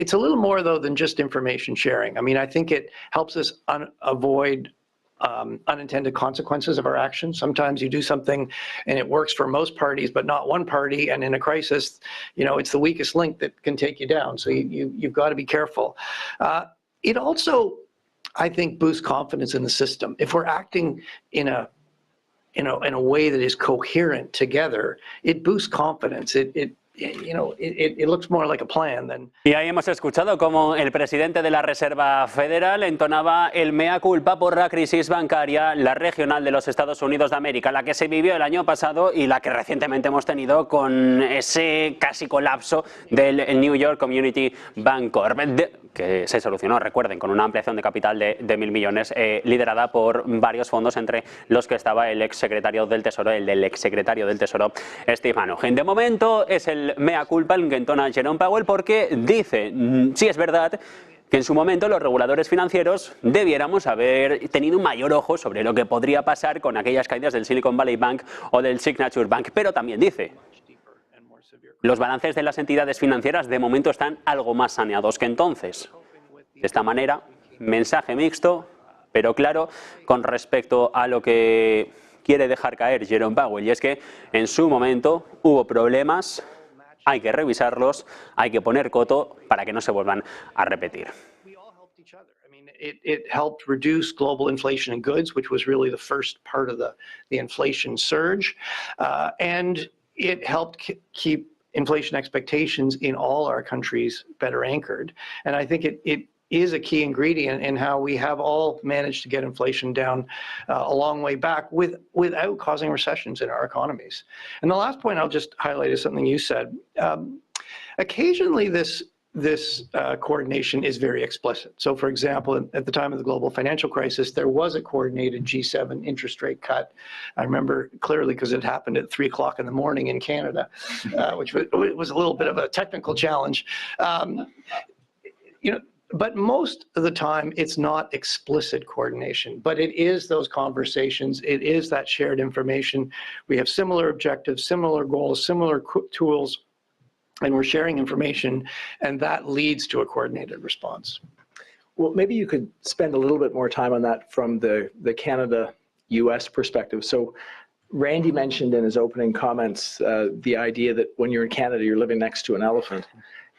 It's a little more, though, than just information sharing. I mean, I think it helps us avoid unintended consequences of our actions. Sometimes you do something and it works for most parties, but not one party. And in a crisis, it's the weakest link that can take you down. So you've got to be careful. It also, I think, boosts confidence in the system. If we're acting in a way that is coherent together, it boosts confidence. It looks more like a plan than. Y ahí hemos escuchado cómo el presidente de la Reserva Federal entonaba el mea culpa por la crisis bancaria, la regional de los Estados Unidos de América, la que se vivió el año pasado y la que recientemente hemos tenido con ese casi colapso del New York Community Bancorp, que se solucionó, recuerden, con una ampliación de capital de 1.000 millones, liderada por varios fondos, entre los que estaba el exsecretario del Tesoro, Steve Mnuchin. De momento es el mea culpa el que entona Jerome Powell, porque dice, sí es verdad, que en su momento los reguladores financieros debiéramos haber tenido un mayor ojo sobre lo que podría pasar con aquellas caídas del Silicon Valley Bank o del Signature Bank, pero también dice, los balances de las entidades financieras de momento están algo más saneados que entonces. De esta manera, mensaje mixto, pero claro, con respecto a lo que quiere dejar caer Jerome Powell, y es que en su momento hubo problemas, hay que revisarlos, hay que poner coto para que no se vuelvan a repetir. It helped reduce global inflation in goods, which was really the first part of the inflation surge, and it helped keep inflation expectations in all our countries better anchored. And I think it is a key ingredient in how we have all managed to get inflation down a long way back without causing recessions in our economies. And the last point I'll just highlight is something you said. Occasionally this coordination is very explicit. So, for example, at the time of the global financial crisis, there was a coordinated G7 interest rate cut. I remember clearly because it happened at 3 o'clock in the morning in Canada, which was a little bit of a technical challenge. But most of the time, it's not explicit coordination, but it is those conversations. It is that shared information. We have similar objectives, similar goals, similar tools, and we're sharing information, and that leads to a coordinated response. Well, maybe you could spend a little bit more time on that from the Canada-US perspective. So Randy mentioned in his opening comments the idea that when you're in Canada, you're living next to an elephant.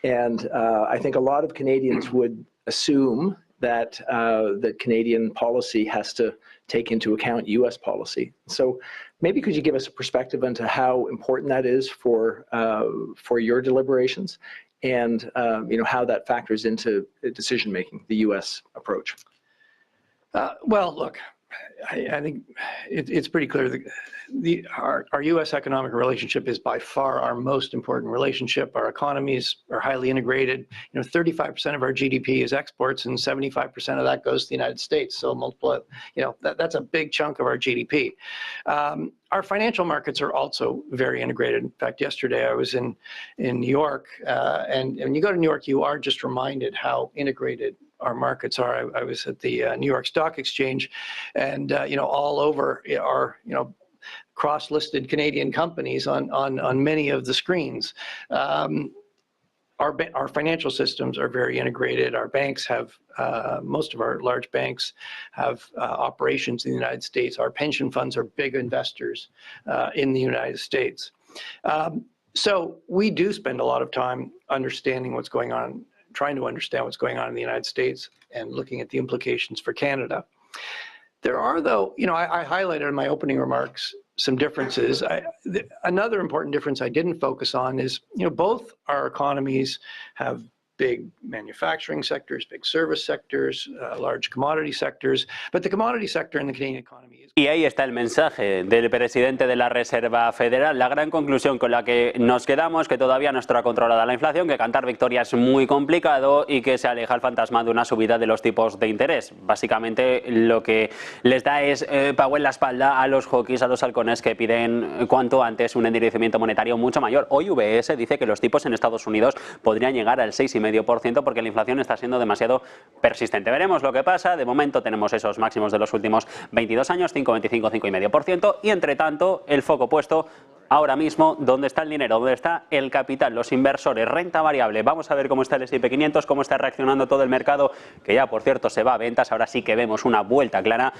And I think a lot of Canadians would assume that that Canadian policy has to take into account U.S. policy. So maybe could you give us a perspective into how important that is for your deliberations, and how that factors into decision making, the U.S. approach? Well, look, I think it's pretty clear that our U.S. economic relationship is by far our most important relationship. Our economies are highly integrated. 35% of our GDP is exports, and 75% of that goes to the United States. So multiple, that's a big chunk of our GDP. Our financial markets are also very integrated. In fact, yesterday I was in New York, and when you go to New York, you are just reminded how integrated our markets are. I was at the New York Stock Exchange, and all over are cross-listed Canadian companies on many of the screens. Our financial systems are very integrated. Our banks have, most of our large banks have operations in the United States. Our pension funds are big investors in the United States. So we do spend a lot of time understanding what's going on, trying to understand what's going on in the United States and looking at the implications for Canada. There are, though, I highlighted in my opening remarks some differences. Another important difference I didn't focus on is, both our economies have big manufacturing sectors, big service sectors, large commodity sectors, but the commodity sector in the Canadian economy is... Y ahí está el mensaje del presidente de la Reserva Federal. La gran conclusión con la que nos quedamos, que todavía no está controlada la inflación, que cantar victoria es muy complicado y que se aleja el fantasma de una subida de los tipos de interés. Básicamente lo que les da es Powell la espalda a los hawkies, a los halcones que piden cuanto antes un endurecimiento monetario mucho mayor. Hoy UBS dice que los tipos en Estados Unidos podrían llegar al 6,5% porque la inflación está siendo demasiado persistente. Veremos lo que pasa. De momento tenemos esos máximos de los últimos 22 años, 5,25, 5,5%, y entre tanto el foco puesto ahora mismo dónde está el dinero, dónde está el capital, los inversores, renta variable. Vamos a ver cómo está el S&P 500, cómo está reaccionando todo el mercado, que ya, por cierto, se va a ventas. Ahora sí que vemos una vuelta clara,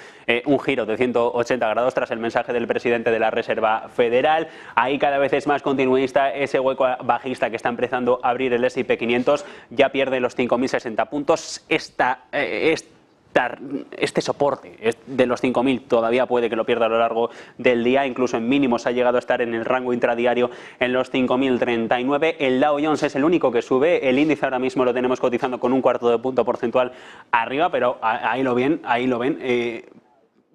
un giro de 180 grados tras el mensaje del presidente de la Reserva Federal. Ahí cada vez es más continuista ese hueco bajista que está empezando a abrir el S&P 500. Ya pierde los 5.060 puntos. Este soporte de los 5.000 todavía puede que lo pierda a lo largo del día, incluso en mínimos ha llegado a estar en el rango intradiario en los 5.039. El Dow Jones es el único que sube, el índice ahora mismo lo tenemos cotizando con un cuarto de punto porcentual arriba, pero ahí lo ven,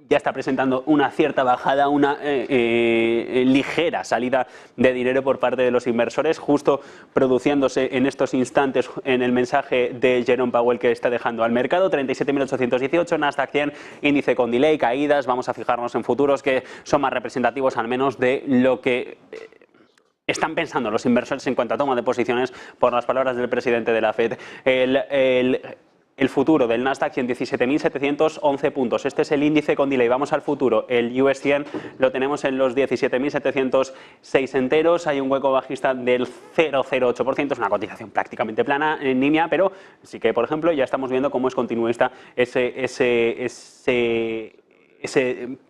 ya está presentando una cierta bajada, una ligera salida de dinero por parte de los inversores, justo produciéndose en estos instantes en el mensaje de Jerome Powell que está dejando al mercado. 37.818, Nasdaq 100, índice con delay, caídas. Vamos a fijarnos en futuros que son más representativos al menos de lo que están pensando los inversores en cuanto a toma de posiciones por las palabras del presidente de la Fed. El futuro del Nasdaq en 17.711 puntos. Este es el índice con delay. Vamos al futuro. El US 100 lo tenemos en los 17.706 enteros. Hay un hueco bajista del 0,08%. Es una cotización prácticamente plana en línea, pero sí que, por ejemplo, ya estamos viendo cómo es continuista ese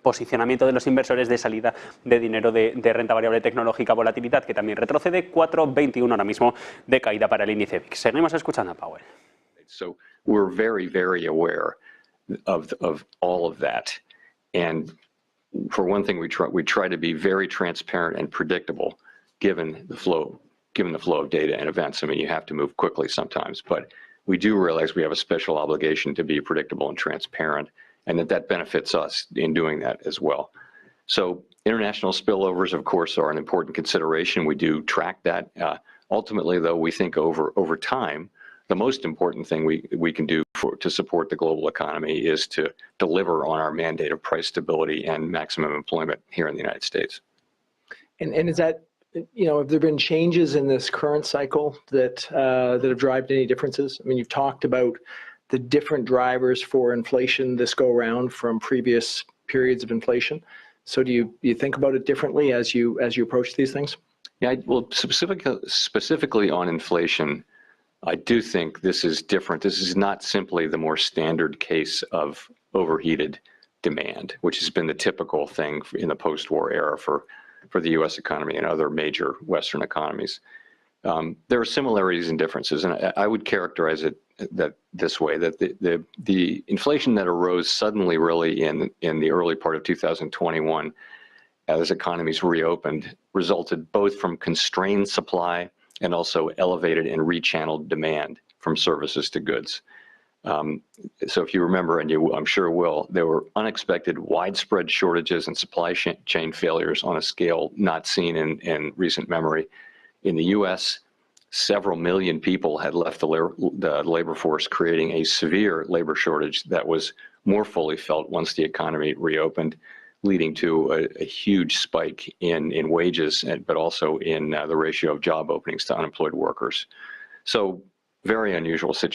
posicionamiento de los inversores de salida de dinero de renta variable tecnológica, volatilidad que también retrocede, 4,21 ahora mismo de caída para el índice VIX. Seguimos escuchando a Powell. So we're very, very aware of all of that. And for one thing, we try to be very transparent and predictable given the flow of data and events. I mean, you have to move quickly sometimes, but we do realize we have a special obligation to be predictable and transparent, and that benefits us in doing that as well. So international spillovers, of course, are an important consideration. We do track that. Ultimately, though, we think over time, the most important thing we can do to support the global economy is to deliver on our mandate of price stability and maximum employment here in the United States. And is that, have there been changes in this current cycle that have driven any differences? I mean, you've talked about the different drivers for inflation this go around from previous periods of inflation. So do you think about it differently as you approach these things? Yeah, well, specifically on inflation, I do think this is different. This is not simply the more standard case of overheated demand, which has been the typical thing in the post-war era for the U.S. economy and other major Western economies. There are similarities and differences, and I would characterize it this way: that the inflation that arose suddenly, really in the early part of 2021, as economies reopened, resulted both from constrained supply and also elevated and rechanneled demand from services to goods. So if you remember, and I'm sure will, there were unexpected widespread shortages and supply chain failures on a scale not seen in recent memory. In the U.S., several million people had left the labor force, creating a severe labor shortage that was more fully felt once the economy reopened, leading to a huge spike in wages, but also in the ratio of job openings to unemployed workers. So very unusual situation.